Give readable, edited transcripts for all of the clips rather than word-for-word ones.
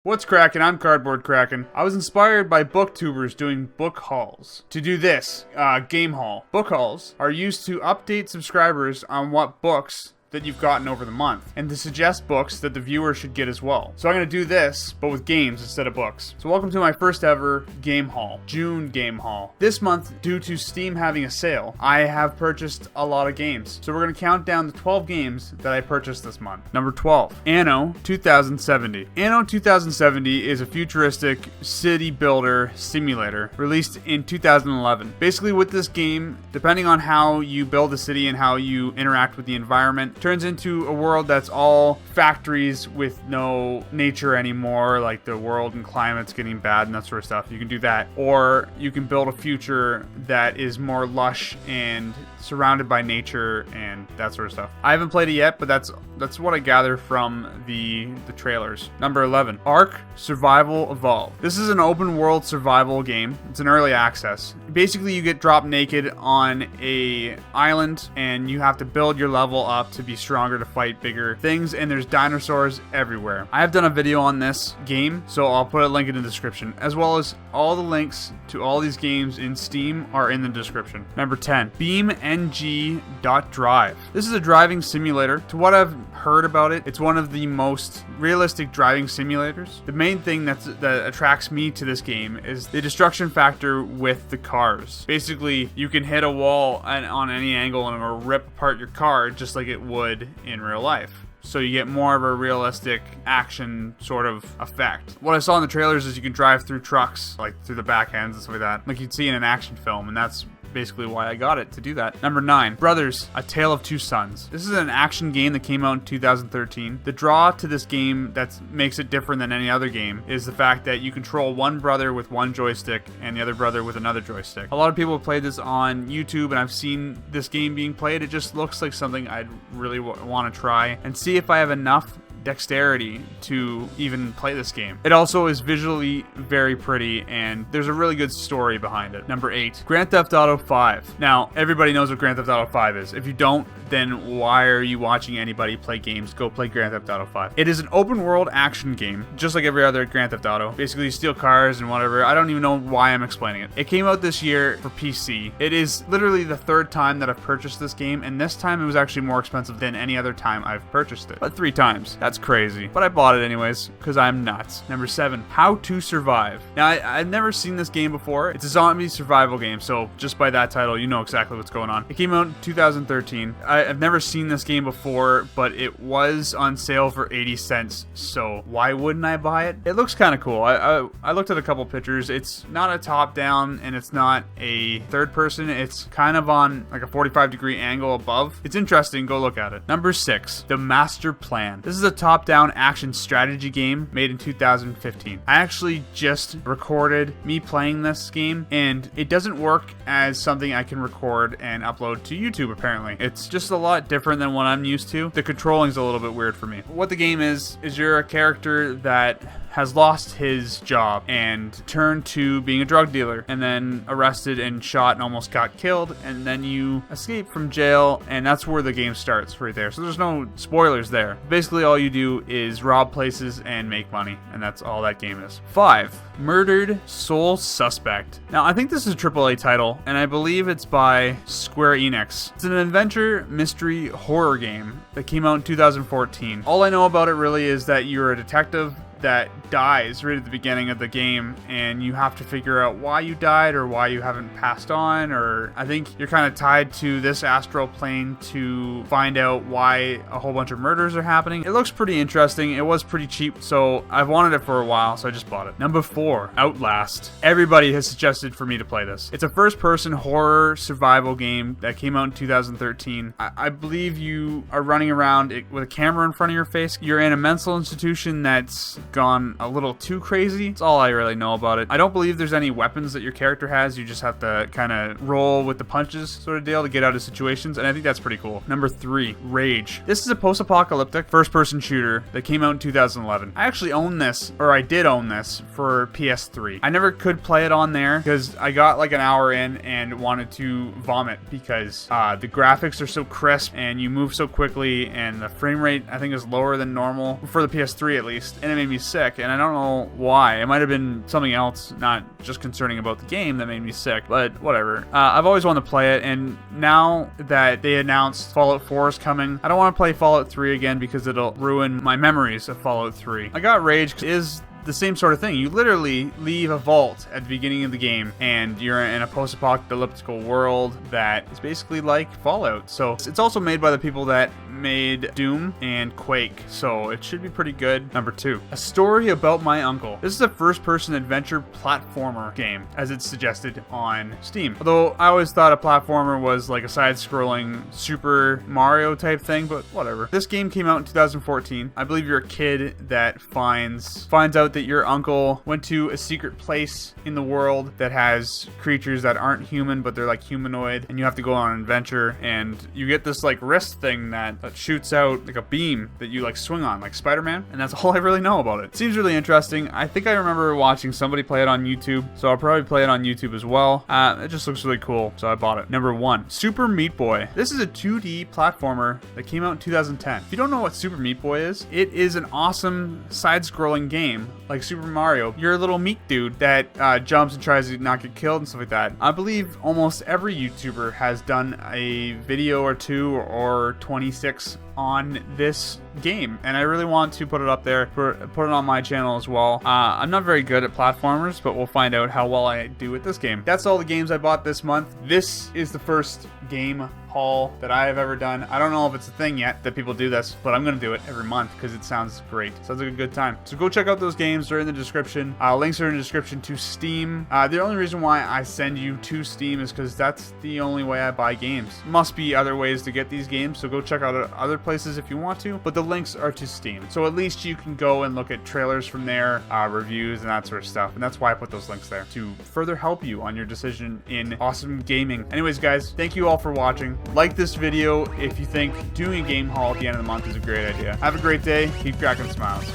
What's crackin'? I'm Cardboard Kraken. I was inspired by booktubers doing book hauls to do this game haul. Book hauls are used to update subscribers on what books that you've gotten over the month, and to suggest books that the viewer should get as well. So I'm going to do this, but with games instead of books. So welcome to my first ever game haul, June game haul. This month, due to Steam having a sale, I have purchased a lot of games. So we're going to count down the 12 games that I purchased this month. Number 12, Anno 2070. Anno 2070 is a futuristic city builder simulator released in 2011. Basically with this game, depending on how you build a city and how you interact with the environment, turns into a world that's all factories with no nature anymore, like the world and climate's getting bad and that sort of stuff. You can do that. Or you can build a future that is more lush and surrounded by nature and that sort of stuff. I haven't played it yet, but that's what I gather from the trailers. Number 11, Ark Survival Evolved. This is an open world survival game. It's an early access. Basically, you get dropped naked on a island and you have to build your level up to be stronger to fight bigger things, and there's dinosaurs everywhere. I have done a video on this game, so I'll put a link in the description, as well as all the links to all these games in Steam are in the description. Number 10, BeamNG.drive. This is a driving simulator. To what I've heard about it, it's one of the most realistic driving simulators. The main thing that attracts me to this game is the destruction factor with the cars. Basically, you can hit a wall on any angle and it'll rip apart your car just like it would in real life. So you get more of a realistic action sort of effect. What I saw in the trailers is you can drive through trucks, like through the back ends and stuff like that, like you'd see in an action film, and that's basically why I got it, to do that. Number 9, Brothers, A Tale of Two Sons. This is an action game that came out in 2013. The draw to this game that makes it different than any other game is the fact that you control one brother with one joystick and the other brother with another joystick. A lot of people have played this on YouTube, and I've seen this game being played. It just looks like something I'd really want to try and see if I have enough dexterity to even play this game. It also is visually very pretty, and there's a really good story behind it. Number 8, Grand Theft Auto 5. Now, everybody knows what Grand Theft Auto 5 is. If you don't, then why are you watching anybody play games? Go play Grand Theft Auto 5. It is an open world action game, just like every other Grand Theft Auto. Basically, you steal cars and whatever. I don't even know why I'm explaining it. It came out this year for PC. It is literally the third time that I've purchased this game, and this time it was actually more expensive than any other time I've purchased it. But 3 times. That's crazy. But I bought it anyways, because I'm nuts. Number 7, How to Survive. Now, I've never seen this game before. It's a zombie survival game, so just by that title, you know exactly what's going on. It came out in 2013. I've never seen this game before, but it was on sale for 80 cents, so why wouldn't I buy it? It looks kind of cool. I looked at a couple pictures. It's not a top-down, and it's not a third-person. It's kind of on like a 45-degree angle above. It's interesting. Go look at it. Number 6, The Masterplan. This is a top-down action strategy game made in 2015. I actually just recorded me playing this game, and it doesn't work as something I can record and upload to YouTube, apparently. It's just a lot different than what I'm used to. The controlling's a little bit weird for me. What the game is you're a character that has lost his job and turned to being a drug dealer, and then arrested and shot and almost got killed, and then you escape from jail, and that's where the game starts, right there. So there's no spoilers there. Basically, all you do is rob places and make money, and that's all that game is. 5, Murdered Soul Suspect. Now, I think this is a AAA title, and I believe it's by Square Enix. It's an adventure mystery horror game that came out in 2014. All I know about it really is that you're a detective that dies right at the beginning of the game, and you have to figure out why you died or why you haven't passed on, or I think you're kind of tied to this astral plane to find out why a whole bunch of murders are happening. It looks pretty interesting. It was pretty cheap, so I've wanted it for a while, so I just bought it. Number 4, Outlast. Everybody has suggested for me to play this. It's a first-person horror survival game that came out in 2013. I believe you are running around with a camera in front of your face. You're in a mental institution that's gone a little too crazy. That's all I really know about it. I don't believe there's any weapons that your character has. You just have to kind of roll with the punches sort of deal to get out of situations, and I think that's pretty cool. Number 3, Rage. This is a post-apocalyptic first-person shooter that came out in 2011. I actually own this, or I did own this, for PS3. I never could play it on there because I got like an hour in and wanted to vomit because the graphics are so crisp and you move so quickly, and the frame rate I think is lower than normal for the PS3 at least, and it made me sick, and I don't know why. It might have been something else, not just concerning about the game, that made me sick, but whatever. I've always wanted to play it, and now that they announced Fallout 4 is coming, I don't want to play Fallout 3 again because it'll ruin my memories of Fallout 3. I got rage 'cause it is the same sort of thing. You literally leave a vault at the beginning of the game and you're in a post-apocalyptic world that is basically like Fallout. So it's also made by the people that made Doom and Quake, so it should be pretty good. Number 2, A Story About My Uncle. This is a first-person adventure platformer game, as it's suggested on Steam. Although I always thought a platformer was like a side-scrolling Super Mario type thing, but whatever. This game came out in 2014. I believe you're a kid that finds out that your uncle went to a secret place in the world that has creatures that aren't human, but they're like humanoid, and you have to go on an adventure, and you get this like wrist thing that shoots out like a beam that you like swing on, like Spider-Man, and that's all I really know about it. Seems really interesting. I think I remember watching somebody play it on YouTube, so I'll probably play it on YouTube as well. It just looks really cool, so I bought it. Number 1, Super Meat Boy. This is a 2D platformer that came out in 2010. If you don't know what Super Meat Boy is, it is an awesome side-scrolling game like Super Mario. You're a little meat dude that jumps and tries to not get killed and stuff like that. I believe almost every YouTuber has done a video or 2 or 26 on this game, and I really want to put it up there, put it on my channel as well. I'm not very good at platformers, but we'll find out how well I do with this game. That's all the games I bought this month. This is the first game haul that I have ever done. I don't know if it's a thing yet that people do this, but I'm gonna do it every month because it sounds great. Sounds like a good time. So go check out those games. They're in the description. Links are in the description to Steam. The only reason why I send you to Steam is because that's the only way I buy games. Must be other ways to get these games, so go check out other places if you want to, but the links are to Steam. So at least you can go and look at trailers from there, reviews and that sort of stuff, and that's why I put those links there, to further help you on your decision in awesome gaming. Anyways, guys, thank you all for watching. Like this video if you think doing a game haul at the end of the month is a great idea. Have a great day. Keep cracking smiles.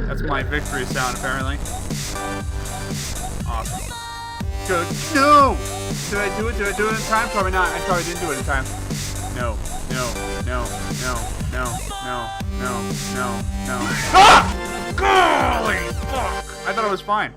That's my victory sound, apparently. Awesome. Good. No! Did I do it? Did I do it in time? Probably not. I probably didn't do it in time. No. No. No. No. No. No. No. No. No. Ah! Golly fuck! I thought it was fine.